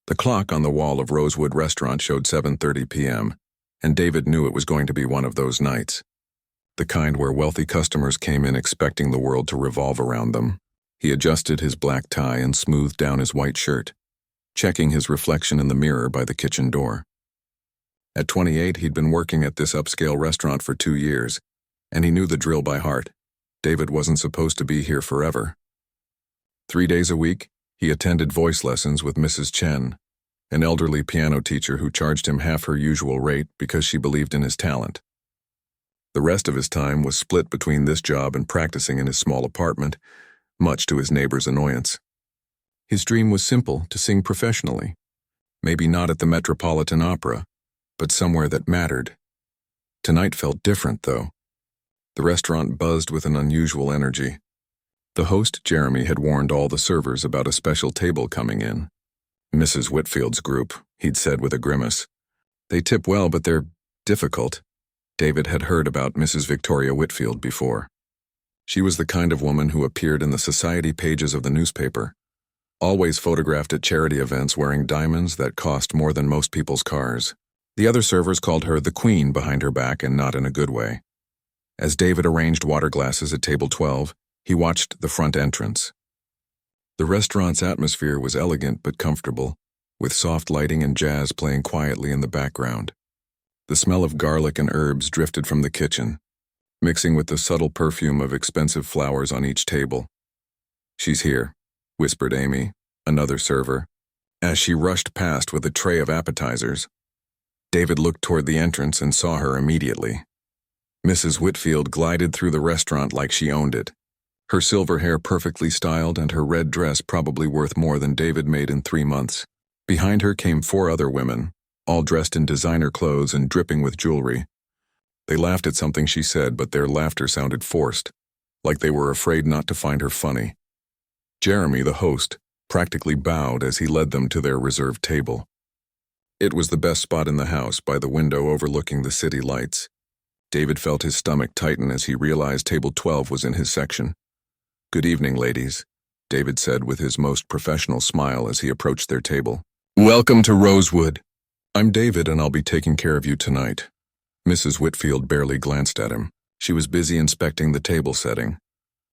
The clock on the wall of Rosewood Restaurant showed 7:30 p.m., and David knew it was going to be one of those nights. The kind where wealthy customers came in expecting the world to revolve around them. He adjusted his black tie and smoothed down his white shirt, checking his reflection in the mirror by the kitchen door. At 28, he'd been working at this upscale restaurant for 2 years, and he knew the drill by heart. David wasn't supposed to be here forever. 3 days a week, he attended voice lessons with Mrs. Chen, an elderly piano teacher who charged him half her usual rate because she believed in his talent. The rest of his time was split between this job and practicing in his small apartment, much to his neighbors' annoyance. His dream was simple: to sing professionally. Maybe not at the Metropolitan Opera, but somewhere that mattered. Tonight felt different, though. The restaurant buzzed with an unusual energy. The host, Jeremy, had warned all the servers about a special table coming in. Mrs. Whitfield's group, he'd said with a grimace. They tip well, but they're difficult. David had heard about Mrs. Victoria Whitfield before. She was the kind of woman who appeared in the society pages of the newspaper, always photographed at charity events wearing diamonds that cost more than most people's cars. The other servers called her the Queen behind her back, and not in a good way. As David arranged water glasses at table 12, he watched the front entrance. The restaurant's atmosphere was elegant but comfortable, with soft lighting and jazz playing quietly in the background. The smell of garlic and herbs drifted from the kitchen, mixing with the subtle perfume of expensive flowers on each table. "She's here," whispered Amy, another server, as she rushed past with a tray of appetizers. David looked toward the entrance and saw her immediately. Mrs. Whitfield glided through the restaurant like she owned it, her silver hair perfectly styled and her red dress probably worth more than David made in 3 months. Behind her came 4 other women, all dressed in designer clothes and dripping with jewelry. They laughed at something she said, but their laughter sounded forced, like they were afraid not to find her funny. Jeremy, the host, practically bowed as he led them to their reserved table. It was the best spot in the house, by the window overlooking the city lights. David felt his stomach tighten as he realized table 12 was in his section. "Good evening, ladies," David said with his most professional smile as he approached their table. "Welcome to Rosewood. I'm David, and I'll be taking care of you tonight." Mrs. Whitfield barely glanced at him. She was busy inspecting the table setting,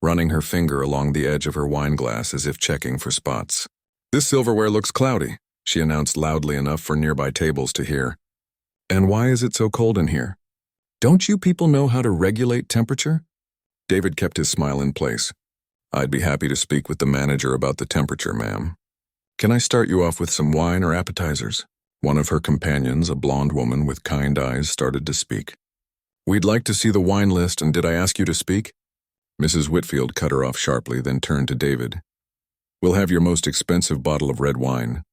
running her finger along the edge of her wine glass as if checking for spots. "This silverware looks cloudy," she announced loudly enough for nearby tables to hear. "And why is it so cold in here? Don't you people know how to regulate temperature?" David kept his smile in place. "I'd be happy to speak with the manager about the temperature, ma'am. Can I start you off with some wine or appetizers?" One of her companions, a blonde woman with kind eyes, started to speak. "We'd like to see the wine list, and did I ask you to speak?" Mrs. Whitfield cut her off sharply, then turned to David. "We'll have your most expensive bottle of red wine.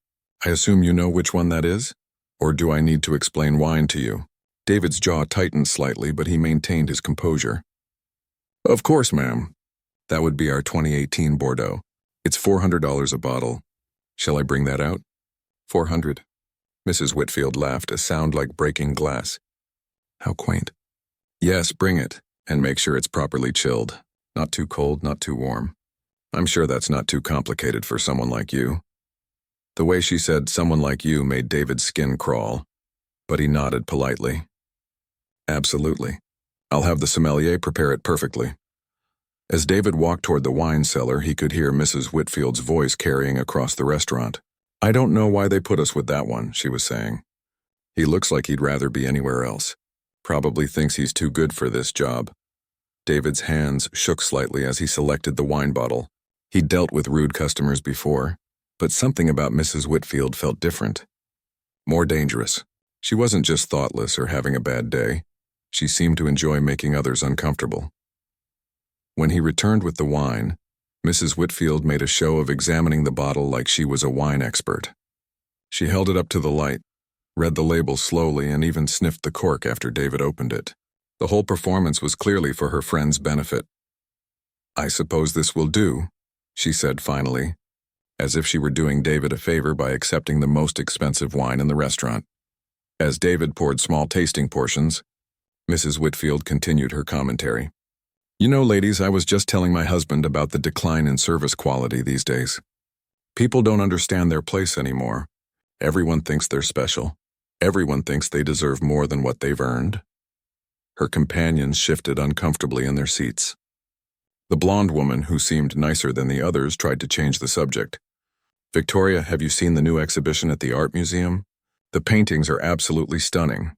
I assume you know which one that is? Or do I need to explain wine to you?" David's jaw tightened slightly, but he maintained his composure. "Of course, ma'am. That would be our 2018 Bordeaux. It's $400 a bottle. Shall I bring that out?" "400. Mrs. Whitfield laughed, a sound like breaking glass. "How quaint." "Yes, bring it, and make sure it's properly chilled. Not too cold, not too warm. I'm sure that's not too complicated for someone like you." The way she said "someone like you" made David's skin crawl, but he nodded politely. "Absolutely. I'll have the sommelier prepare it perfectly." As David walked toward the wine cellar, he could hear Mrs. Whitfield's voice carrying across the restaurant. "I don't know why they put us with that one," she was saying. "He looks like he'd rather be anywhere else. Probably thinks he's too good for this job." David's hands shook slightly as he selected the wine bottle. He'd dealt with rude customers before, but something about Mrs. Whitfield felt different. More dangerous. She wasn't just thoughtless or having a bad day. She seemed to enjoy making others uncomfortable. When he returned with the wine, Mrs. Whitfield made a show of examining the bottle like she was a wine expert. She held it up to the light, read the label slowly, and even sniffed the cork after David opened it. The whole performance was clearly for her friend's benefit. "I suppose this will do," she said finally, as if she were doing David a favor by accepting the most expensive wine in the restaurant. As David poured small tasting portions, Mrs. Whitfield continued her commentary. "You know, ladies, I was just telling my husband about the decline in service quality these days. People don't understand their place anymore, Everyone thinks they're special. Everyone thinks they deserve more than what they've earned. Her companions shifted uncomfortably in their seats. The blonde woman, who seemed nicer than the others, tried to change the subject. Victoria, have you seen the new exhibition at the art museum? The paintings are absolutely stunning.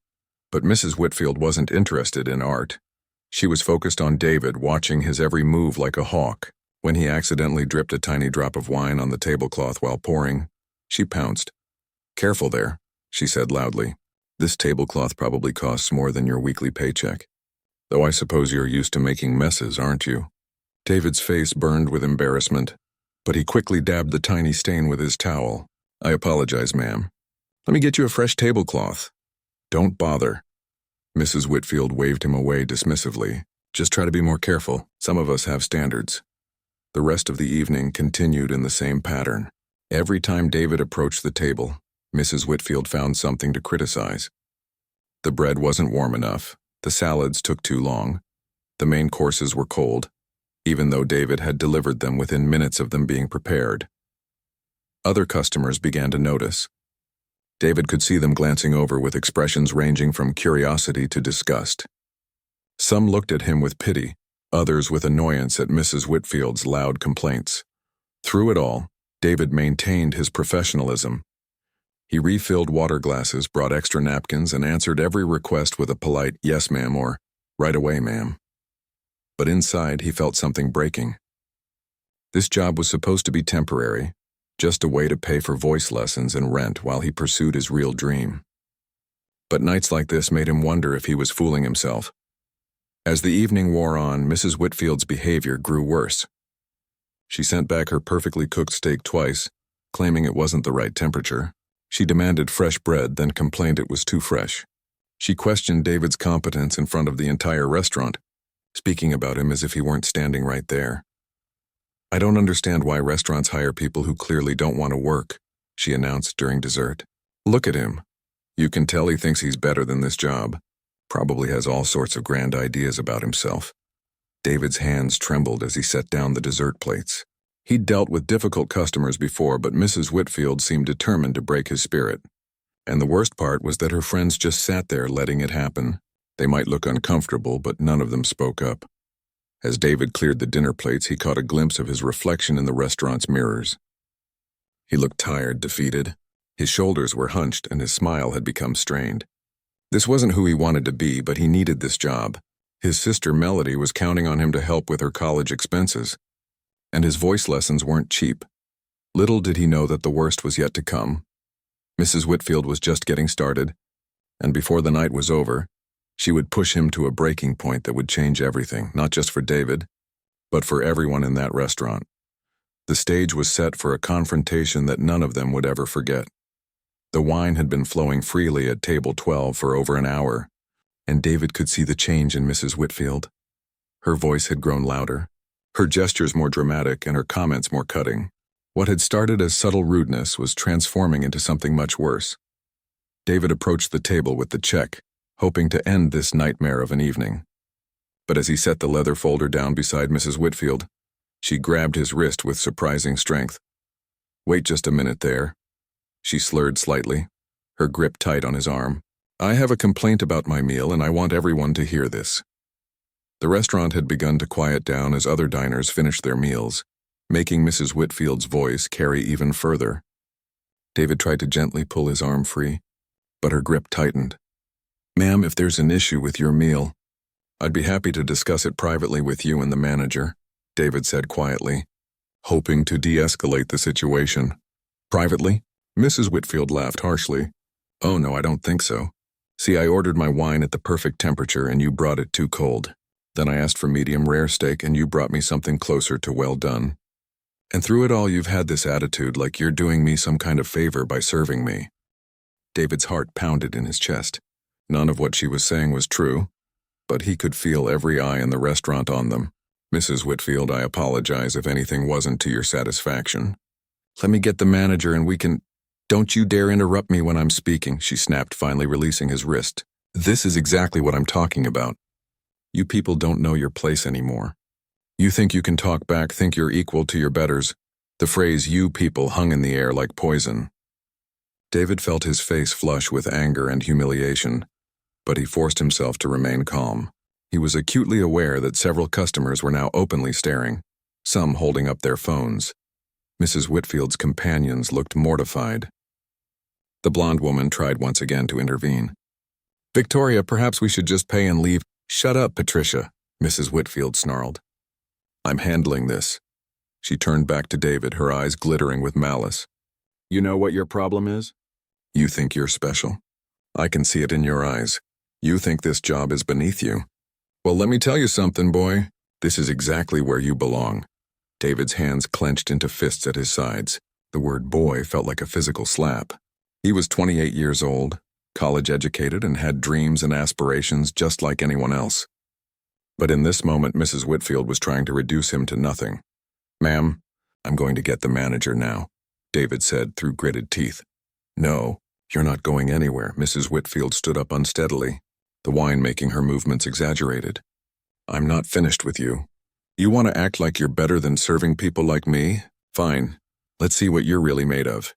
But Mrs. Whitfield wasn't interested in art. She was focused on David, watching his every move like a hawk. When he accidentally dripped a tiny drop of wine on the tablecloth while pouring, she pounced. "Careful there," she said loudly. "This tablecloth probably costs more than your weekly paycheck. Though I suppose you're used to making messes, aren't you?" David's face burned with embarrassment, but he quickly dabbed the tiny stain with his towel. "I apologize, ma'am. Let me get you a fresh tablecloth." "Don't bother." Mrs. Whitfield waved him away dismissively. "Just try to be more careful. Some of us have standards." The rest of the evening continued in the same pattern. Every time David approached the table, Mrs. Whitfield found something to criticize. The bread wasn't warm enough, the salads took too long, the main courses were cold, even though David had delivered them within minutes of them being prepared. Other customers began to notice. David could see them glancing over with expressions ranging from curiosity to disgust. Some looked at him with pity, others with annoyance at Mrs. Whitfield's loud complaints. Through it all, David maintained his professionalism. He refilled water glasses, brought extra napkins, and answered every request with a polite "yes, ma'am" or "right away, ma'am." But inside, he felt something breaking. This job was supposed to be temporary, just a way to pay for voice lessons and rent while he pursued his real dream. But nights like this made him wonder if he was fooling himself. As the evening wore on, Mrs. Whitfield's behavior grew worse. She sent back her perfectly cooked steak twice, claiming it wasn't the right temperature. She demanded fresh bread, then complained it was too fresh. She questioned David's competence in front of the entire restaurant, speaking about him as if he weren't standing right there. "I don't understand why restaurants hire people who clearly don't want to work," she announced during dessert. "Look at him. You can tell he thinks he's better than this job. Probably has all sorts of grand ideas about himself." David's hands trembled as he set down the dessert plates. He'd dealt with difficult customers before, but Mrs. Whitfield seemed determined to break his spirit. And the worst part was that her friends just sat there letting it happen. They might look uncomfortable, but none of them spoke up. As David cleared the dinner plates, he caught a glimpse of his reflection in the restaurant's mirrors. He looked tired, defeated. His shoulders were hunched and his smile had become strained. This wasn't who he wanted to be, but he needed this job. His sister Melody was counting on him to help with her college expenses. And his voice lessons weren't cheap. Little did he know that the worst was yet to come. Mrs. Whitfield was just getting started, and before the night was over, she would push him to a breaking point that would change everything, not just for David, but for everyone in that restaurant. The stage was set for a confrontation that none of them would ever forget. The wine had been flowing freely at table 12 for over an hour, and David could see the change in Mrs. Whitfield. Her voice had grown louder, her gestures more dramatic, and her comments more cutting. What had started as subtle rudeness was transforming into something much worse. David approached the table with the check, hoping to end this nightmare of an evening. But as he set the leather folder down beside Mrs. Whitfield, she grabbed his wrist with surprising strength. "Wait just a minute there," she slurred slightly, her grip tight on his arm. "I have a complaint about my meal, and I want everyone to hear this." The restaurant had begun to quiet down as other diners finished their meals, making Mrs. Whitfield's voice carry even further. David tried to gently pull his arm free, but her grip tightened. "Ma'am, if there's an issue with your meal, I'd be happy to discuss it privately with you and the manager," David said quietly, hoping to de-escalate the situation. "Privately?" Mrs. Whitfield laughed harshly. "Oh no, I don't think so. See, I ordered my wine at the perfect temperature and you brought it too cold. Then I asked for medium rare steak and you brought me something closer to well done. And through it all you've had this attitude like you're doing me some kind of favor by serving me." David's heart pounded in his chest. None of what she was saying was true, but he could feel every eye in the restaurant on them. "Mrs. Whitfield, I apologize if anything wasn't to your satisfaction. Let me get the manager and we can—" "Don't you dare interrupt me when I'm speaking," she snapped, finally releasing his wrist. "This is exactly what I'm talking about. You people don't know your place anymore. You think you can talk back, think you're equal to your betters." The phrase "you people" hung in the air like poison. David felt his face flush with anger and humiliation, but he forced himself to remain calm. He was acutely aware that several customers were now openly staring, some holding up their phones. Mrs. Whitfield's companions looked mortified. The blonde woman tried once again to intervene. "Victoria, perhaps we should just pay and leave." "Shut up, Patricia," Mrs. Whitfield snarled. "I'm handling this." She turned back to David, her eyes glittering with malice. "You know what your problem is? You think you're special. I can see it in your eyes. You think this job is beneath you. Well, let me tell you something, boy. This is exactly where you belong." David's hands clenched into fists at his sides. The word boy felt like a physical slap. He was 28 years old, college educated, and had dreams and aspirations just like anyone else. But in this moment, Mrs. Whitfield was trying to reduce him to nothing. "Ma'am, I'm going to get the manager now," David said through gritted teeth. "No, you're not going anywhere." Mrs. Whitfield stood up unsteadily, the wine making her movements exaggerated. "I'm not finished with you. You want to act like you're better than serving people like me? Fine. Let's see what you're really made of."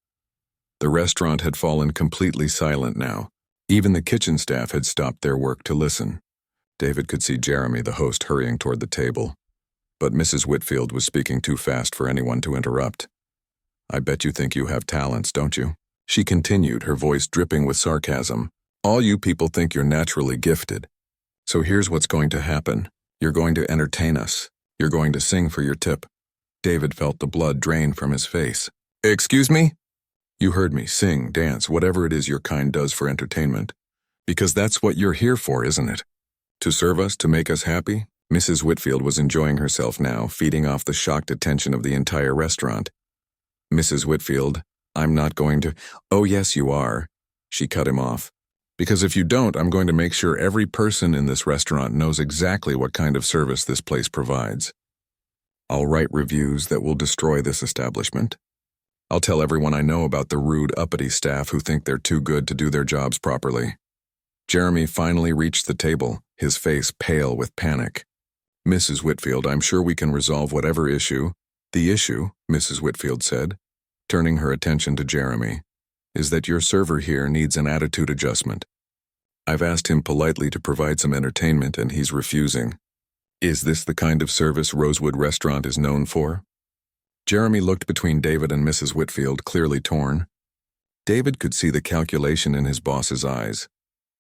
The restaurant had fallen completely silent now. Even the kitchen staff had stopped their work to listen. David could see Jeremy, the host, hurrying toward the table. But Mrs. Whitfield was speaking too fast for anyone to interrupt. "I bet you think you have talents, don't you?" She continued, her voice dripping with sarcasm. "All you people think you're naturally gifted. So here's what's going to happen. You're going to entertain us. You're going to sing for your tip." David felt the blood drain from his face. "Excuse me?" "You heard me. Sing, dance, whatever it is your kind does for entertainment. Because that's what you're here for, isn't it? To serve us, to make us happy?" Mrs. Whitfield was enjoying herself now, feeding off the shocked attention of the entire restaurant. "Mrs. Whitfield, I'm not going to—" "Oh, yes, you are." She cut him off. "Because if you don't, I'm going to make sure every person in this restaurant knows exactly what kind of service this place provides. I'll write reviews that will destroy this establishment. I'll tell everyone I know about the rude, uppity staff who think they're too good to do their jobs properly." Jeremy finally reached the table, his face pale with panic. "Mrs. Whitfield, I'm sure we can resolve whatever issue." "The issue," Mrs. Whitfield said, turning her attention to Jeremy, "is that your server here needs an attitude adjustment. I've asked him politely to provide some entertainment, and he's refusing. Is this the kind of service Rosewood Restaurant is known for?" Jeremy looked between David and Mrs. Whitfield, clearly torn. David could see the calculation in his boss's eyes.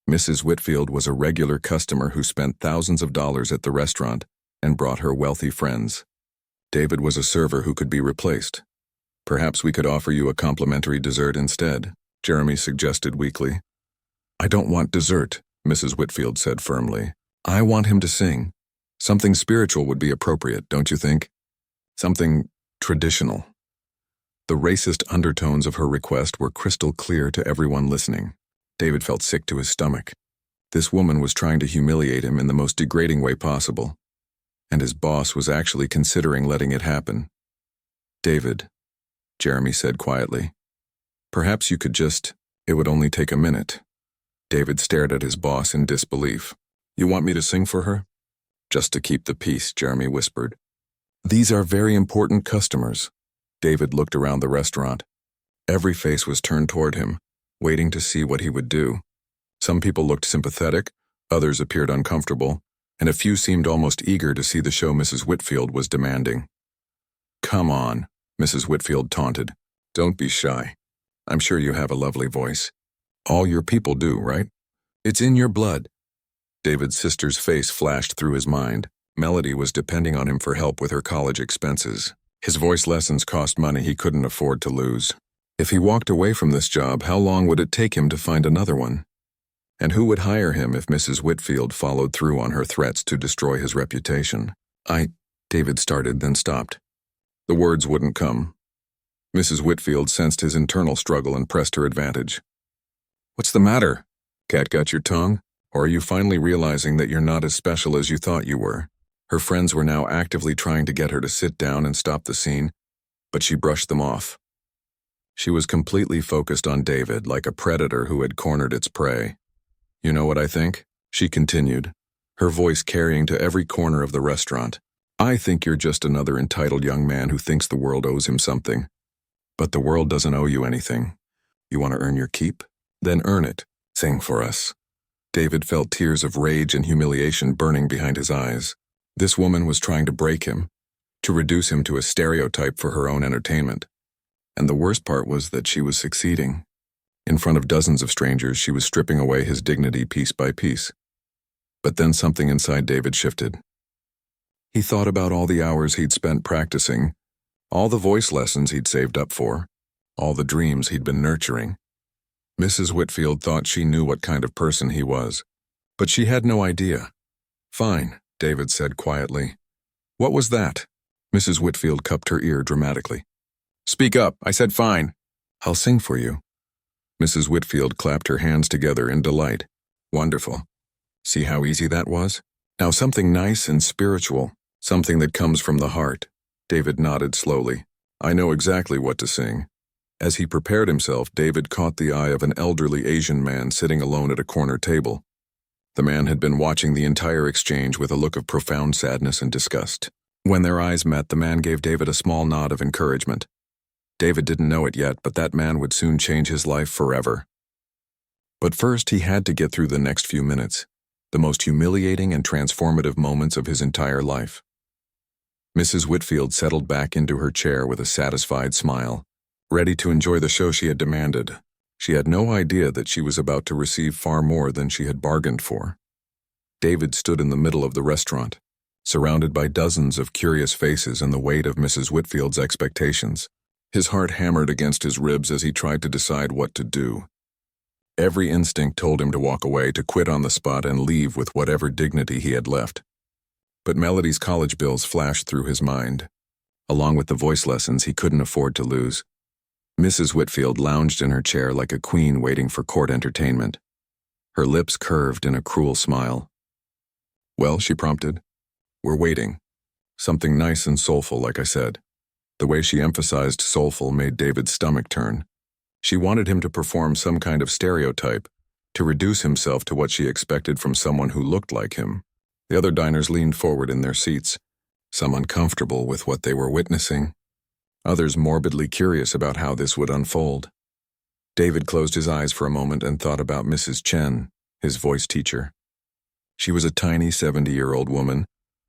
Mrs. Whitfield was a regular customer who spent thousands of dollars at the restaurant and brought her wealthy friends. David was a server who could be replaced. "Perhaps we could offer you a complimentary dessert instead," Jeremy suggested weakly. "I don't want dessert," Mrs. Whitfield said firmly. "I want him to sing. Something spiritual would be appropriate, don't you think? Something traditional." The racist undertones of her request were crystal clear to everyone listening. David felt sick to his stomach. This woman was trying to humiliate him in the most degrading way possible, and his boss was actually considering letting it happen. "David," Jeremy said quietly, "perhaps you could it would only take a minute." David stared at his boss in disbelief. "You want me to sing for her?" "Just to keep the peace," Jeremy whispered. "These are very important customers." David looked around the restaurant. Every face was turned toward him, waiting to see what he would do. Some people looked sympathetic, others appeared uncomfortable, and a few seemed almost eager to see the show Mrs. Whitfield was demanding. "Come on," Mrs. Whitfield taunted. "Don't be shy. I'm sure you have a lovely voice. All your people do, right? It's in your blood." David's sister's face flashed through his mind. Melody was depending on him for help with her college expenses. His voice lessons cost money he couldn't afford to lose. If he walked away from this job, how long would it take him to find another one? And who would hire him if Mrs. Whitfield followed through on her threats to destroy his reputation? David started, then stopped. The words wouldn't come. Mrs. Whitfield sensed his internal struggle and pressed her advantage. "What's the matter? Cat got your tongue? Or are you finally realizing that you're not as special as you thought you were?" Her friends were now actively trying to get her to sit down and stop the scene, but she brushed them off. She was completely focused on David, like a predator who had cornered its prey. "You know what I think?" she continued, her voice carrying to every corner of the restaurant. "I think you're just another entitled young man who thinks the world owes him something. But the world doesn't owe you anything. You want to earn your keep? Then earn it. Sing for us. David felt tears of rage and humiliation burning behind his eyes. This woman was trying to break him, to reduce him to a stereotype for her own entertainment. And the worst part was that she was succeeding. In front of dozens of strangers, she was stripping away his dignity piece by piece. But then something inside David shifted. He thought about all the hours he'd spent practicing, all the voice lessons he'd saved up for, all the dreams he'd been nurturing. Mrs. Whitfield thought she knew what kind of person he was, but she had no idea. "Fine," David said quietly. "What was that?" Mrs. Whitfield cupped her ear dramatically. "Speak up, I said fine." "I'll sing for you." Mrs. Whitfield clapped her hands together in delight. "Wonderful. See how easy that was? Now something nice and spiritual, something that comes from the heart." David nodded slowly. "I know exactly what to sing." As he prepared himself, David caught the eye of an elderly Asian man sitting alone at a corner table. The man had been watching the entire exchange with a look of profound sadness and disgust. When their eyes met, the man gave David a small nod of encouragement. David didn't know it yet, but that man would soon change his life forever. But first, he had to get through the next few minutes, the most humiliating and transformative moments of his entire life. Mrs. Whitfield settled back into her chair with a satisfied smile, ready to enjoy the show she had demanded. She had no idea that she was about to receive far more than she had bargained for. David stood in the middle of the restaurant, surrounded by dozens of curious faces and the weight of Mrs. Whitfield's expectations. His heart hammered against his ribs as he tried to decide what to do. Every instinct told him to walk away, to quit on the spot and leave with whatever dignity he had left. But Melody's college bills flashed through his mind, along with the voice lessons he couldn't afford to lose. Mrs. Whitfield lounged in her chair like a queen waiting for court entertainment. Her lips curved in a cruel smile. "Well," she prompted. "We're waiting. Something nice and soulful, like I said." The way she emphasized soulful made David's stomach turn. She wanted him to perform some kind of stereotype, to reduce himself to what she expected from someone who looked like him. The other diners leaned forward in their seats, some uncomfortable with what they were witnessing, others morbidly curious about how this would unfold. David closed his eyes for a moment and thought about Mrs. Chen, his voice teacher. She was a tiny 70-year-old woman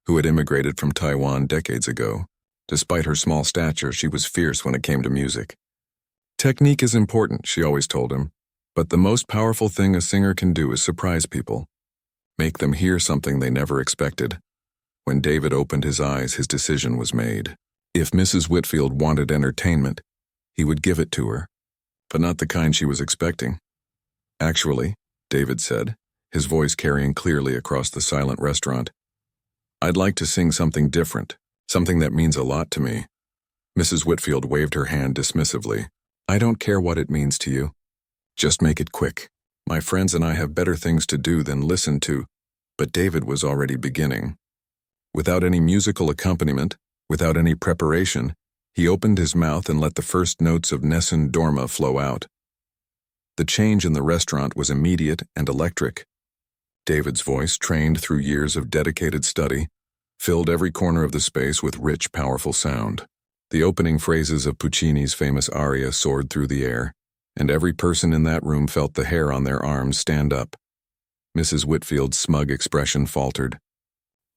who had immigrated from Taiwan decades ago. Despite her small stature, she was fierce when it came to music. "Technique is important," she always told him, "but the most powerful thing a singer can do is surprise people. Make them hear something they never expected." When David opened his eyes, his decision was made. If Mrs. Whitfield wanted entertainment, he would give it to her, but not the kind she was expecting. "Actually," David said, his voice carrying clearly across the silent restaurant, "I'd like to sing something different. Something that means a lot to me." Mrs. Whitfield waved her hand dismissively. "I don't care what it means to you. Just make it quick. My friends and I have better things to do than listen to." But David was already beginning. Without any musical accompaniment, without any preparation, he opened his mouth and let the first notes of Nessun Dorma flow out. The change in the restaurant was immediate and electric. David's voice, trained through years of dedicated study, filled every corner of the space with rich, powerful sound. The opening phrases of Puccini's famous aria soared through the air, and every person in that room felt the hair on their arms stand up. Mrs. Whitfield's smug expression faltered.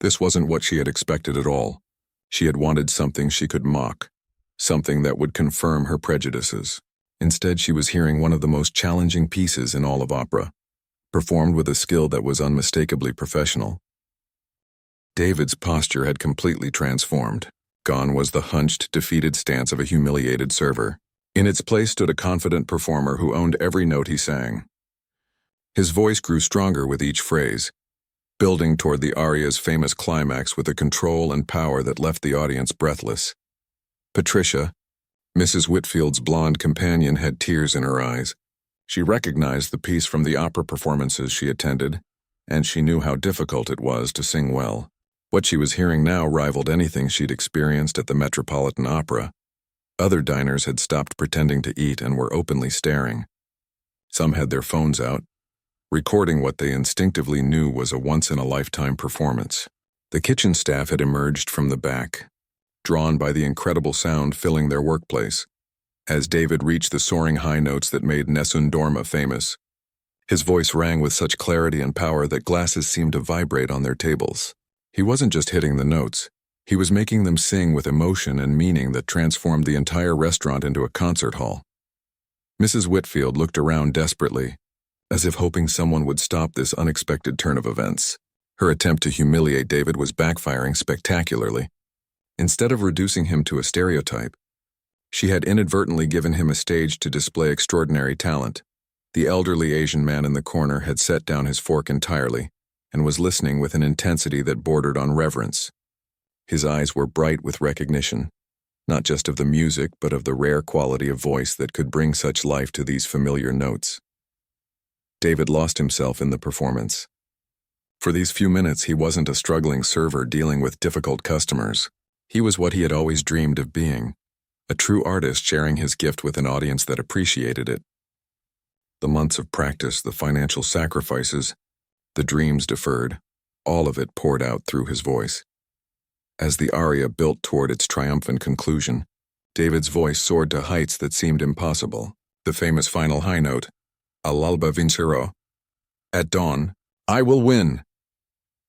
This wasn't what she had expected at all. She had wanted something she could mock, something that would confirm her prejudices. Instead, she was hearing one of the most challenging pieces in all of opera, performed with a skill that was unmistakably professional. David's posture had completely transformed. Gone was the hunched, defeated stance of a humiliated server. In its place stood a confident performer who owned every note he sang. His voice grew stronger with each phrase, building toward the aria's famous climax with a control and power that left the audience breathless. Patricia, Mrs. Whitfield's blonde companion, had tears in her eyes. She recognized the piece from the opera performances she attended, and she knew how difficult it was to sing well. What she was hearing now rivaled anything she'd experienced at the Metropolitan Opera. Other diners had stopped pretending to eat and were openly staring. Some had their phones out, recording what they instinctively knew was a once-in-a-lifetime performance. The kitchen staff had emerged from the back, drawn by the incredible sound filling their workplace, as David reached the soaring high notes that made Nessun Dorma famous. His voice rang with such clarity and power that glasses seemed to vibrate on their tables. He wasn't just hitting the notes. He was making them sing with emotion and meaning that transformed the entire restaurant into a concert hall. Mrs. Whitfield looked around desperately, as if hoping someone would stop this unexpected turn of events. Her attempt to humiliate David was backfiring spectacularly. Instead of reducing him to a stereotype, she had inadvertently given him a stage to display extraordinary talent. The elderly Asian man in the corner had set down his fork entirely and was listening with an intensity that bordered on reverence. His eyes were bright with recognition, not just of the music but of the rare quality of voice that could bring such life to these familiar notes. David lost himself in the performance. For these few minutes, he wasn't a struggling server dealing with difficult customers. He was what he had always dreamed of being, a true artist sharing his gift with an audience that appreciated it. The months of practice, the financial sacrifices, the dreams deferred, all of it poured out through his voice. As the aria built toward its triumphant conclusion, David's voice soared to heights that seemed impossible. The famous final high note, All'alba vincerò, at dawn, I will win,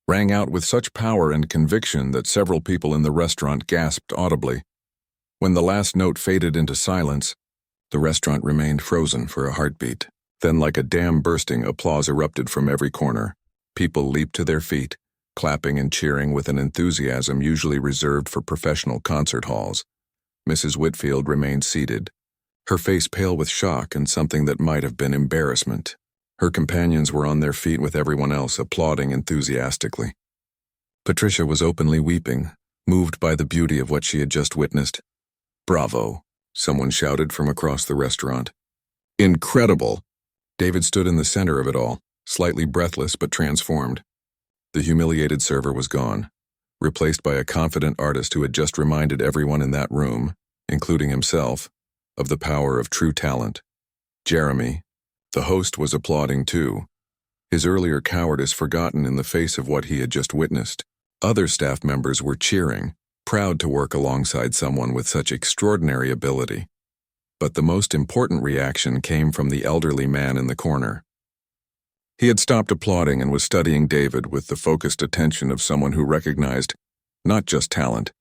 rang out with such power and conviction that several people in the restaurant gasped audibly. When the last note faded into silence, the restaurant remained frozen for a heartbeat. Then, like a dam bursting, applause erupted from every corner. People leaped to their feet, clapping and cheering with an enthusiasm usually reserved for professional concert halls. Mrs. Whitfield remained seated, her face pale with shock and something that might have been embarrassment. Her companions were on their feet with everyone else applauding enthusiastically. Patricia was openly weeping, moved by the beauty of what she had just witnessed. "Bravo," someone shouted from across the restaurant. "Incredible!" David stood in the center of it all, slightly breathless but transformed. The humiliated server was gone, replaced by a confident artist who had just reminded everyone in that room, including himself, of the power of true talent. Jeremy, the host, was applauding too, his earlier cowardice forgotten in the face of what he had just witnessed. Other staff members were cheering, proud to work alongside someone with such extraordinary ability. But the most important reaction came from the elderly man in the corner. He had stopped applauding and was studying David with the focused attention of someone who recognized not just talent,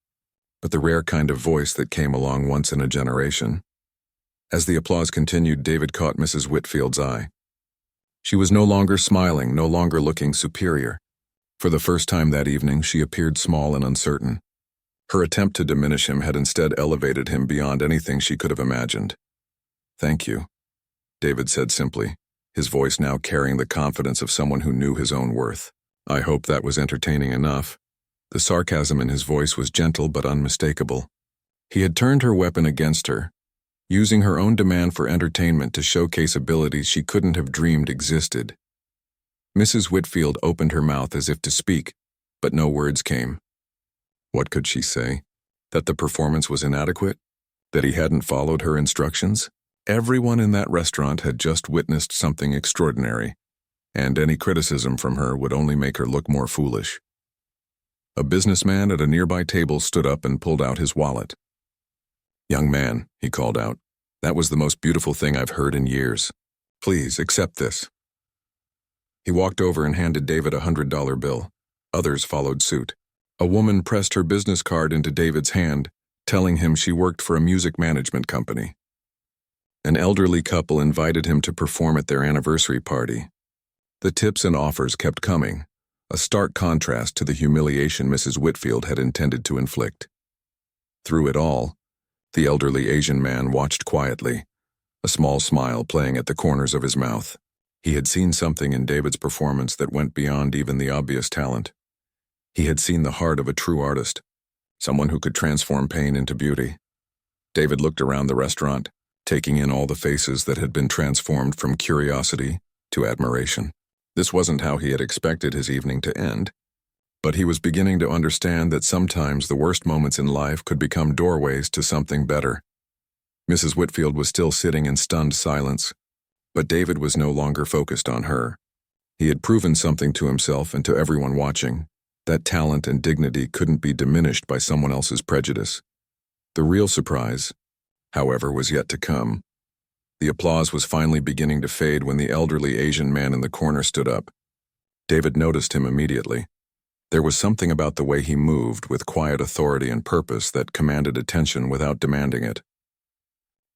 but the rare kind of voice that came along once in a generation. As the applause continued, David caught Mrs. Whitfield's eye. She was no longer smiling, no longer looking superior. For the first time that evening, she appeared small and uncertain. Her attempt to diminish him had instead elevated him beyond anything she could have imagined. "Thank you," David said simply, his voice now carrying the confidence of someone who knew his own worth. "I hope that was entertaining enough." The sarcasm in his voice was gentle but unmistakable. He had turned her weapon against her, using her own demand for entertainment to showcase abilities she couldn't have dreamed existed. Mrs. Whitfield opened her mouth as if to speak, but no words came. What could she say? That the performance was inadequate? That he hadn't followed her instructions? Everyone in that restaurant had just witnessed something extraordinary, and any criticism from her would only make her look more foolish. A businessman at a nearby table stood up and pulled out his wallet. "Young man," he called out, "that was the most beautiful thing I've heard in years. Please accept this." He walked over and handed David a $100 bill. Others followed suit. A woman pressed her business card into David's hand, telling him she worked for a music management company. An elderly couple invited him to perform at their anniversary party. The tips and offers kept coming, a stark contrast to the humiliation Mrs. Whitfield had intended to inflict. Through it all, the elderly Asian man watched quietly, a small smile playing at the corners of his mouth. He had seen something in David's performance that went beyond even the obvious talent. He had seen the heart of a true artist, someone who could transform pain into beauty. David looked around the restaurant, taking in all the faces that had been transformed from curiosity to admiration. This wasn't how he had expected his evening to end, but he was beginning to understand that sometimes the worst moments in life could become doorways to something better. Mrs. Whitfield was still sitting in stunned silence, but David was no longer focused on her. He had proven something to himself and to everyone watching, that talent and dignity couldn't be diminished by someone else's prejudice. The real surprise, however, was yet to come. The applause was finally beginning to fade when the elderly Asian man in the corner stood up. David noticed him immediately. There was something about the way he moved with quiet authority and purpose that commanded attention without demanding it.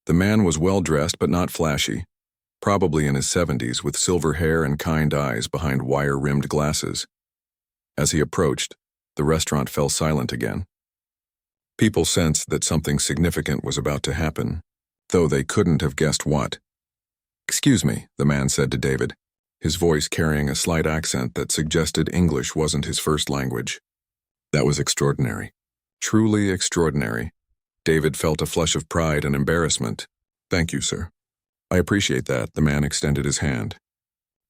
The man was well-dressed but not flashy, probably in his 70s with silver hair and kind eyes behind wire-rimmed glasses. As he approached, the restaurant fell silent again. People sensed that something significant was about to happen, though they couldn't have guessed what. "Excuse me," the man said to David, his voice carrying a slight accent that suggested English wasn't his first language. That was extraordinary. Truly extraordinary. David felt a flush of pride and embarrassment. "Thank you, sir." "I appreciate that," the man extended his hand.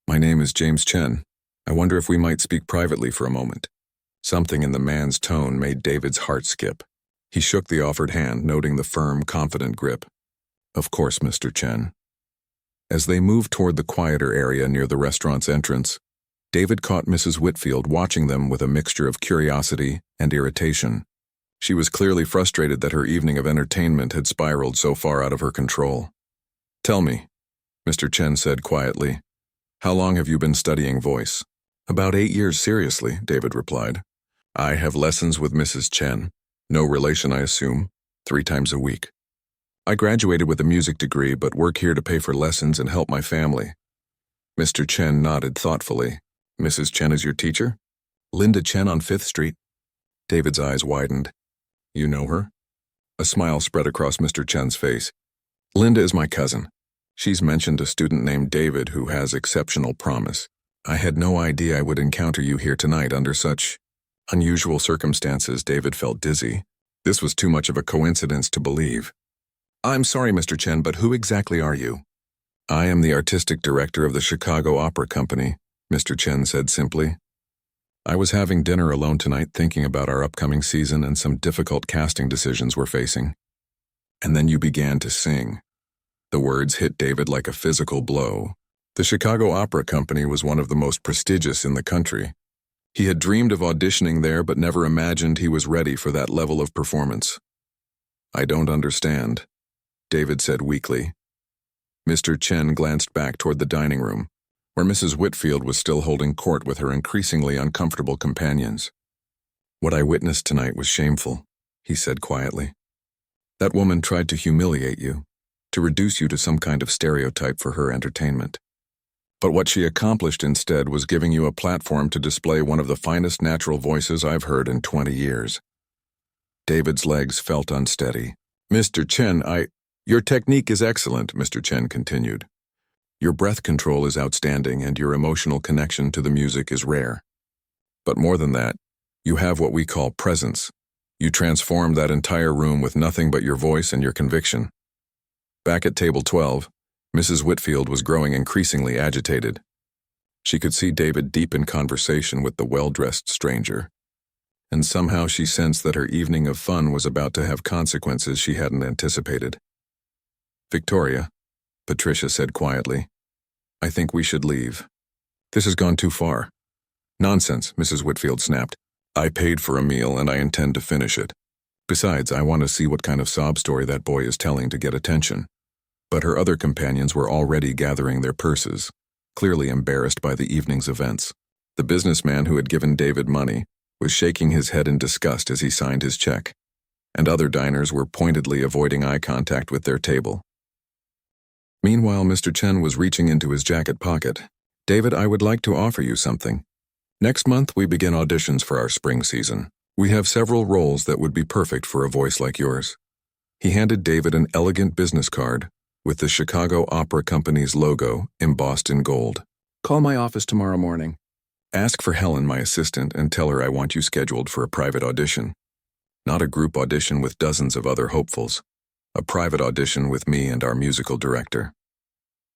"My name is James Chen. I wonder if we might speak privately for a moment." Something in the man's tone made David's heart skip. He shook the offered hand, noting the firm, confident grip. "Of course, Mr. Chen." As they moved toward the quieter area near the restaurant's entrance, David caught Mrs. Whitfield watching them with a mixture of curiosity and irritation. She was clearly frustrated that her evening of entertainment had spiraled so far out of her control. "Tell me," Mr. Chen said quietly, "how long have you been studying voice?" "About 8 years seriously," David replied. "I have lessons with Mrs. Chen, no relation I assume, 3 times a week. I graduated with a music degree but work here to pay for lessons and help my family." Mr. Chen nodded thoughtfully. "Mrs. Chen is your teacher?" "Linda Chen on 5th Street. David's eyes widened. "You know her?" A smile spread across Mr. Chen's face. "Linda is my cousin. She's mentioned a student named David who has exceptional promise. I had no idea I would encounter you here tonight under such unusual circumstances." David felt dizzy. This was too much of a coincidence to believe. "I'm sorry, Mr. Chen, but who exactly are you?" "I am the artistic director of the Chicago Opera Company," Mr. Chen said simply. "I was having dinner alone tonight thinking about our upcoming season and some difficult casting decisions we're facing. And then you began to sing." The words hit David like a physical blow. The Chicago Opera Company was one of the most prestigious in the country. He had dreamed of auditioning there but never imagined he was ready for that level of performance. "I don't understand," David said weakly. Mr. Chen glanced back toward the dining room, where Mrs. Whitfield was still holding court with her increasingly uncomfortable companions. "What I witnessed tonight was shameful," he said quietly. "That woman tried to humiliate you, to reduce you to some kind of stereotype for her entertainment. But what she accomplished instead was giving you a platform to display one of the finest natural voices I've heard in 20 years. David's legs felt unsteady. "Mr. Chen, Your technique is excellent," Mr. Chen continued. "Your breath control is outstanding and your emotional connection to the music is rare. But more than that, you have what we call presence. You transformed that entire room with nothing but your voice and your conviction." Back at table 12, Mrs. Whitfield was growing increasingly agitated. She could see David deep in conversation with the well-dressed stranger, and somehow she sensed that her evening of fun was about to have consequences she hadn't anticipated. "Victoria," Patricia said quietly, "I think we should leave. This has gone too far." "Nonsense," Mrs. Whitfield snapped. "I paid for a meal and I intend to finish it. Besides, I want to see what kind of sob story that boy is telling to get attention." But her other companions were already gathering their purses, clearly embarrassed by the evening's events. The businessman who had given David money was shaking his head in disgust as he signed his check, and other diners were pointedly avoiding eye contact with their table. Meanwhile, Mr. Chen was reaching into his jacket pocket. "David, I would like to offer you something. Next month we begin auditions for our spring season. We have several roles that would be perfect for a voice like yours." He handed David an elegant business card with the Chicago Opera Company's logo embossed in gold. "Call my office tomorrow morning. Ask for Helen, my assistant, and tell her I want you scheduled for a private audition. Not a group audition with dozens of other hopefuls. A private audition with me and our musical director."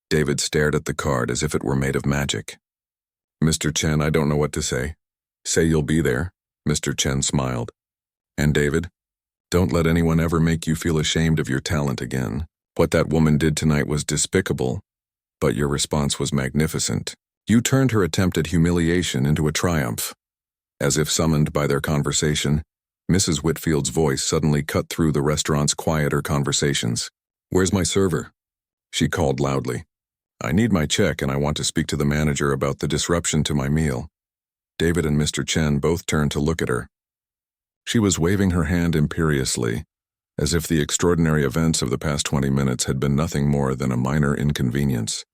David stared at the card as if it were made of magic. "Mr. Chen, I don't know what to say." "Say you'll be there," Mr. Chen smiled. "And David, don't let anyone ever make you feel ashamed of your talent again. What that woman did tonight was despicable, but your response was magnificent. You turned her attempt at humiliation into a triumph." As if summoned by their conversation, Mrs. Whitfield's voice suddenly cut through the restaurant's quieter conversations. "Where's my server?" she called loudly. "I need my check and I want to speak to the manager about the disruption to my meal." David and Mr. Chen both turned to look at her. She was waving her hand imperiously, as if the extraordinary events of the past 20 minutes had been nothing more than a minor inconvenience.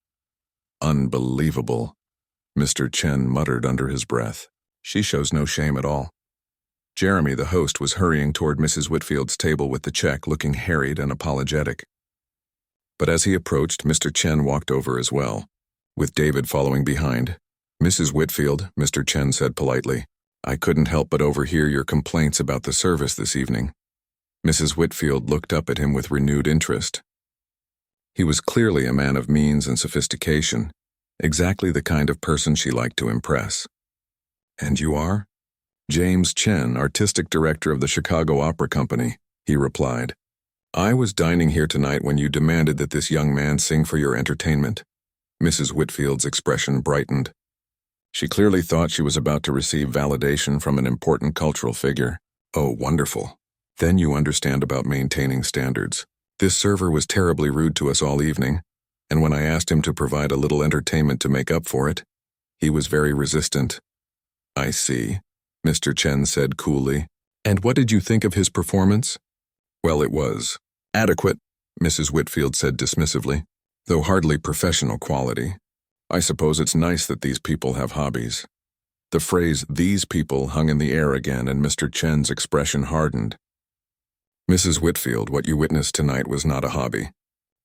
"Unbelievable," Mr. Chen muttered under his breath. "She shows no shame at all." Jeremy, the host, was hurrying toward Mrs. Whitfield's table with the check, looking harried and apologetic. But as he approached, Mr. Chen walked over as well, with David following behind. "Mrs. Whitfield," Mr. Chen said politely, "I couldn't help but overhear your complaints about the service this evening." Mrs. Whitfield looked up at him with renewed interest. He was clearly a man of means and sophistication, exactly the kind of person she liked to impress. "And you are?" "James Chen, artistic director of the Chicago Opera Company," he replied. "I was dining here tonight when you demanded that this young man sing for your entertainment." Mrs. Whitfield's expression brightened. She clearly thought she was about to receive validation from an important cultural figure. "Oh, wonderful. Then you understand about maintaining standards. This server was terribly rude to us all evening, and when I asked him to provide a little entertainment to make up for it, he was very resistant." "I see," Mr. Chen said coolly. "And what did you think of his performance?" "Well, it was adequate," Mrs. Whitfield said dismissively, "though hardly professional quality. I suppose it's nice that these people have hobbies." The phrase "these people" hung in the air again, and Mr. Chen's expression hardened. "Mrs. Whitfield, what you witnessed tonight was not a hobby.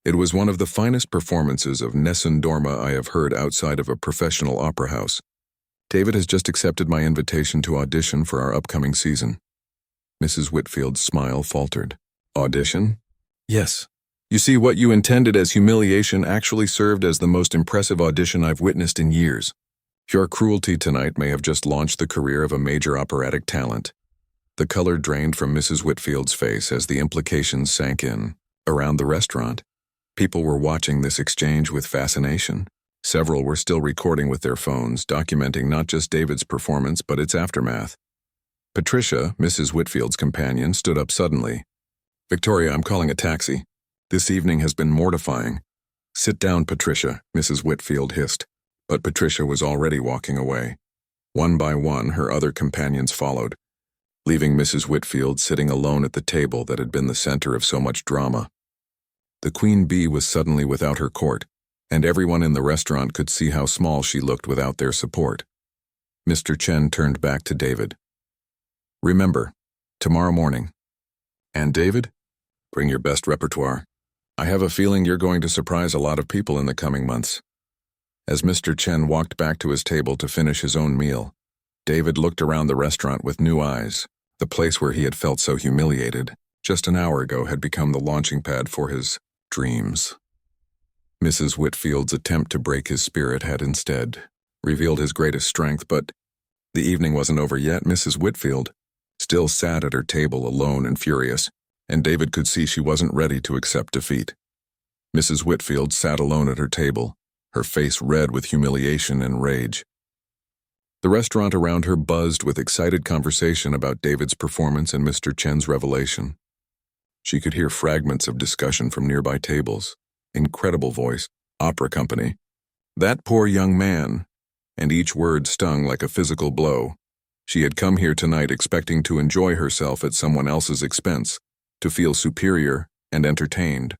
It was one of the finest performances of Nessun Dorma I have heard outside of a professional opera house. David has just accepted my invitation to audition for our upcoming season." Mrs. Whitfield's smile faltered. "Audition?" "Yes. You see, what you intended as humiliation actually served as the most impressive audition I've witnessed in years. Your cruelty tonight may have just launched the career of a major operatic talent." The color drained from Mrs. Whitfield's face as the implications sank in. Around the restaurant, people were watching this exchange with fascination. Several were still recording with their phones, documenting not just David's performance but its aftermath. Patricia, Mrs. Whitfield's companion, stood up suddenly. "Victoria, I'm calling a taxi. This evening has been mortifying." "Sit down, Patricia," Mrs. Whitfield hissed, but Patricia was already walking away. One by one, her other companions followed, leaving Mrs. Whitfield sitting alone at the table that had been the center of so much drama. The Queen Bee was suddenly without her court, and everyone in the restaurant could see how small she looked without their support. Mr. Chen turned back to David. "Remember, tomorrow morning. And David, bring your best repertoire. I have a feeling you're going to surprise a lot of people in the coming months." As Mr. Chen walked back to his table to finish his own meal, David looked around the restaurant with new eyes. The place where he had felt so humiliated just an hour ago had become the launching pad for his dreams. Mrs. Whitfield's attempt to break his spirit had instead revealed his greatest strength, but the evening wasn't over yet. Mrs. Whitfield still sat at her table alone and furious, and David could see she wasn't ready to accept defeat. Mrs. Whitfield sat alone at her table, her face red with humiliation and rage. The restaurant around her buzzed with excited conversation about David's performance and Mr. Chen's revelation. She could hear fragments of discussion from nearby tables. "Incredible voice, opera company. That poor young man," and each word stung like a physical blow. She had come here tonight expecting to enjoy herself at someone else's expense, to feel superior and entertained.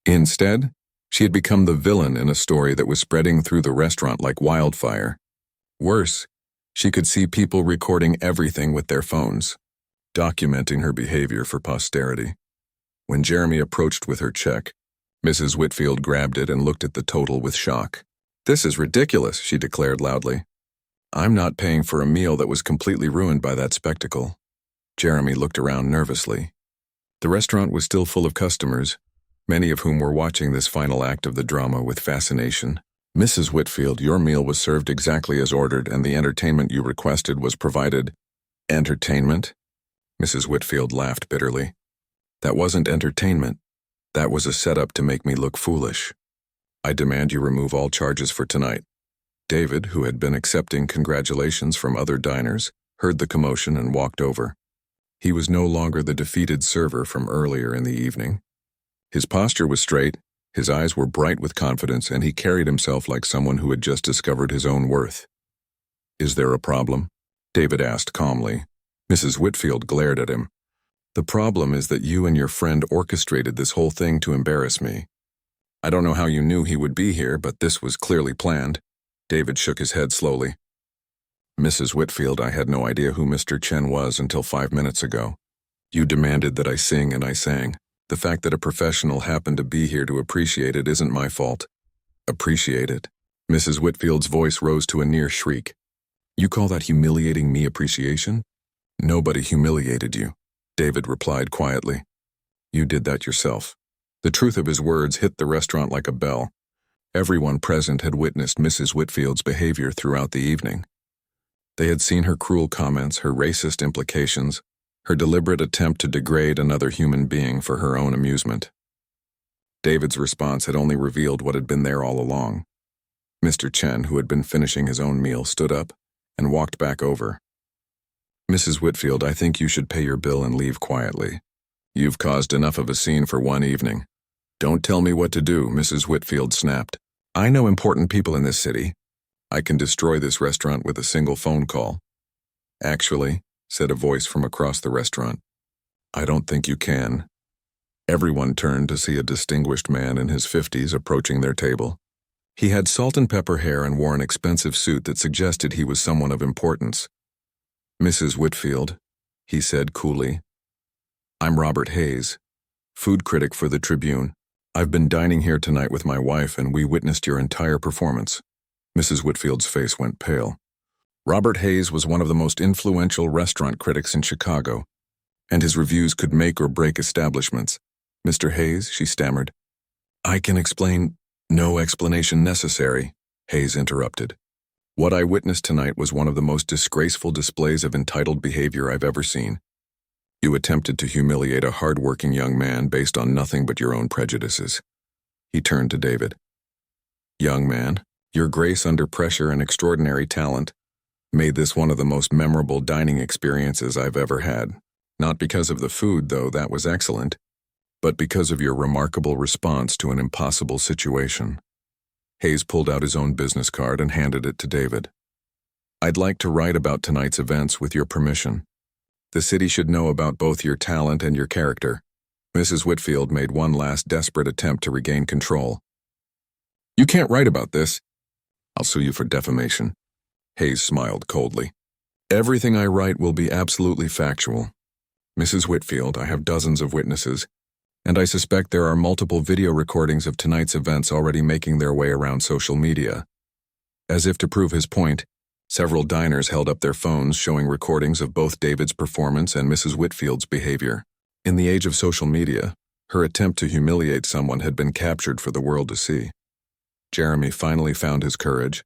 Instead, she had become the villain in a story that was spreading through the restaurant like wildfire. Worse, she could see people recording everything with their phones, documenting her behavior for posterity. When Jeremy approached with her check, Mrs. Whitfield grabbed it and looked at the total with shock. "This is ridiculous," she declared loudly. "I'm not paying for a meal that was completely ruined by that spectacle." Jeremy looked around nervously. The restaurant was still full of customers, many of whom were watching this final act of the drama with fascination. "Mrs. Whitfield, your meal was served exactly as ordered, and the entertainment you requested was provided." "Entertainment?" Mrs. Whitfield laughed bitterly. "That wasn't entertainment. That was a setup to make me look foolish. I demand you remove all charges for tonight." David, who had been accepting congratulations from other diners, heard the commotion and walked over. He was no longer the defeated server from earlier in the evening. His posture was straight, his eyes were bright with confidence, and he carried himself like someone who had just discovered his own worth. "Is there a problem?" David asked calmly. Mrs. Whitfield glared at him. "The problem is that you and your friend orchestrated this whole thing to embarrass me. I don't know how you knew he would be here, but this was clearly planned." David shook his head slowly. "Mrs. Whitfield, I had no idea who Mr. Chen was until 5 minutes ago. You demanded that I sing, and I sang. The fact that a professional happened to be here to appreciate it isn't my fault." "Appreciate it?" Mrs. Whitfield's voice rose to a near shriek. "You call that humiliating me appreciation?" "Nobody humiliated you," David replied quietly. "You did that yourself." The truth of his words hit the restaurant like a bell. Everyone present had witnessed Mrs. Whitfield's behavior throughout the evening. They had seen her cruel comments, her racist implications, her deliberate attempt to degrade another human being for her own amusement. David's response had only revealed what had been there all along. Mr. Chen, who had been finishing his own meal, stood up and walked back over. "Mrs. Whitfield, I think you should pay your bill and leave quietly. You've caused enough of a scene for one evening." "Don't tell me what to do," Mrs. Whitfield snapped. "I know important people in this city. I can destroy this restaurant with a single phone call." "Actually," said a voice from across the restaurant, "I don't think you can." Everyone turned to see a distinguished man in his 50s approaching their table. He had salt and pepper hair and wore an expensive suit that suggested he was someone of importance. "Mrs. Whitfield," he said coolly, "I'm Robert Hayes, food critic for the Tribune. I've been dining here tonight with my wife, and we witnessed your entire performance." Mrs. Whitfield's face went pale. Robert Hayes was one of the most influential restaurant critics in Chicago, and his reviews could make or break establishments. "Mr. Hayes," she stammered. "I can explain." "No explanation necessary," Hayes interrupted. "What I witnessed tonight was one of the most disgraceful displays of entitled behavior I've ever seen. You attempted to humiliate a hard-working young man based on nothing but your own prejudices." He turned to David. "Young man, your grace under pressure and extraordinary talent made this one of the most memorable dining experiences I've ever had. Not because of the food, though that was excellent, but because of your remarkable response to an impossible situation." Hayes pulled out his own business card and handed it to David. "I'd like to write about tonight's events with your permission. The city should know about both your talent and your character." Mrs. Whitfield made one last desperate attempt to regain control. "You can't write about this. I'll sue you for defamation." Hayes smiled coldly. "Everything I write will be absolutely factual. Mrs. Whitfield, I have dozens of witnesses, and I suspect there are multiple video recordings of tonight's events already making their way around social media." As if to prove his point, several diners held up their phones showing recordings of both David's performance and Mrs. Whitfield's behavior. In the age of social media, her attempt to humiliate someone had been captured for the world to see. Jeremy finally found his courage.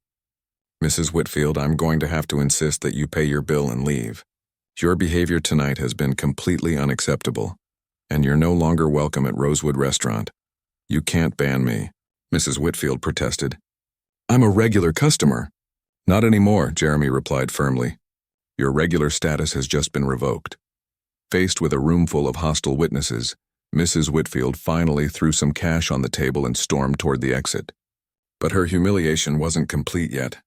"Mrs. Whitfield, I'm going to have to insist that you pay your bill and leave. Your behavior tonight has been completely unacceptable, and you're no longer welcome at Rosewood Restaurant." "You can't ban me," Mrs. Whitfield protested. "I'm a regular customer." "Not anymore," Jeremy replied firmly. "Your regular status has just been revoked." Faced with a room full of hostile witnesses, Mrs. Whitfield finally threw some cash on the table and stormed toward the exit. But her humiliation wasn't complete yet.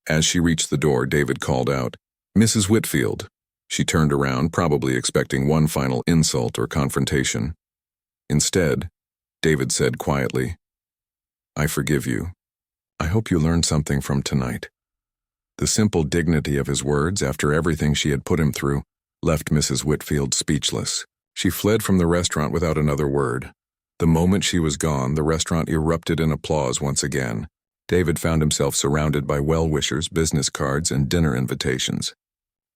As she reached the door, David called out, "Mrs. Whitfield." She turned around, probably expecting one final insult or confrontation. Instead, David said quietly, "I forgive you. I hope you learned something from tonight." The simple dignity of his words, after everything she had put him through, left Mrs. Whitfield speechless. She fled from the restaurant without another word. The moment she was gone, the restaurant erupted in applause once again. David found himself surrounded by well-wishers, business cards, and dinner invitations.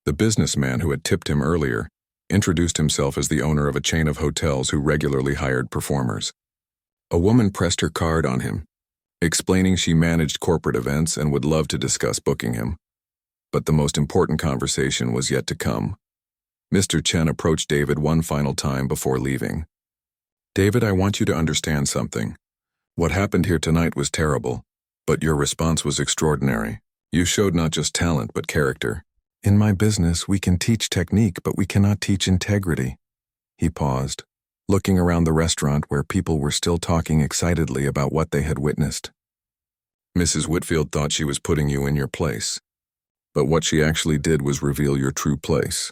The businessman who had tipped him earlier introduced himself as the owner of a chain of hotels who regularly hired performers. A woman pressed her card on him, explaining she managed corporate events and would love to discuss booking him. But the most important conversation was yet to come. Mr. Chen approached David one final time before leaving. "David, I want you to understand something. What happened here tonight was terrible, but your response was extraordinary. You showed not just talent, but character. In my business, we can teach technique, but we cannot teach integrity." He paused, looking around the restaurant where people were still talking excitedly about what they had witnessed. Mrs. Whitfield thought she was putting you in your place, but what she actually did was reveal your true place,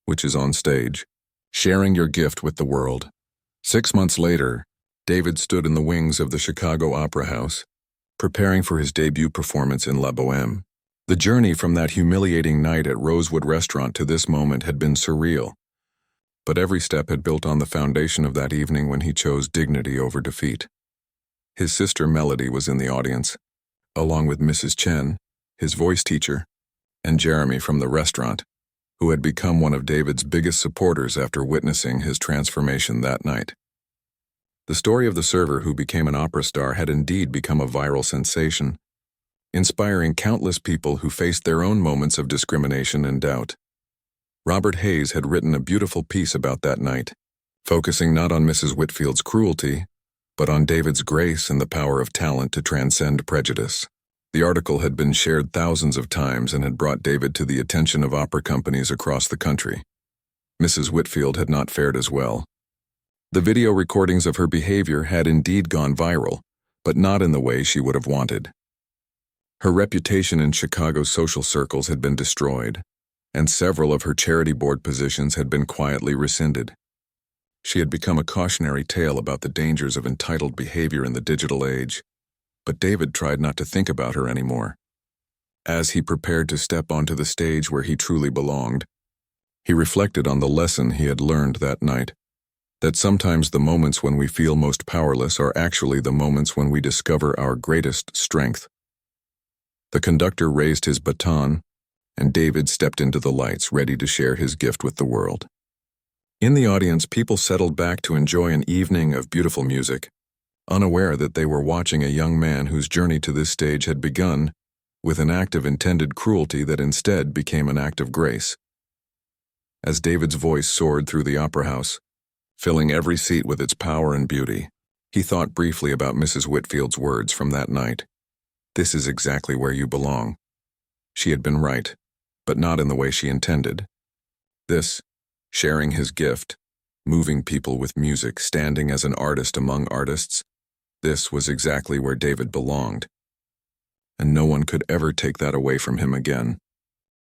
which is on stage, sharing your gift with the world. 6 months later, David stood in the wings of the Chicago Opera House, preparing for his debut performance in La Bohème. The journey from that humiliating night at Rosewood Restaurant to this moment had been surreal, but every step had built on the foundation of that evening when he chose dignity over defeat. His sister Melody was in the audience, along with Mrs. Chen, his voice teacher, and Jeremy from the restaurant, who had become one of David's biggest supporters after witnessing his transformation that night. The story of the server who became an opera star had indeed become a viral sensation, inspiring countless people who faced their own moments of discrimination and doubt. Robert Hayes had written a beautiful piece about that night, focusing not on Mrs. Whitfield's cruelty, but on David's grace and the power of talent to transcend prejudice. The article had been shared thousands of times and had brought David to the attention of opera companies across the country. Mrs. Whitfield had not fared as well. The video recordings of her behavior had indeed gone viral, but not in the way she would have wanted. Her reputation in Chicago's social circles had been destroyed, and several of her charity board positions had been quietly rescinded. She had become a cautionary tale about the dangers of entitled behavior in the digital age, but David tried not to think about her anymore. As he prepared to step onto the stage where he truly belonged, he reflected on the lesson he had learned that night, that sometimes the moments when we feel most powerless are actually the moments when we discover our greatest strength. The conductor raised his baton, and David stepped into the lights, ready to share his gift with the world. In the audience, people settled back to enjoy an evening of beautiful music, unaware that they were watching a young man whose journey to this stage had begun with an act of intended cruelty that instead became an act of grace. As David's voice soared through the opera house, filling every seat with its power and beauty, he thought briefly about Mrs. Whitfield's words from that night. "This is exactly where you belong." She had been right, but not in the way she intended. This, sharing his gift, moving people with music, standing as an artist among artists, this was exactly where David belonged, and no one could ever take that away from him again.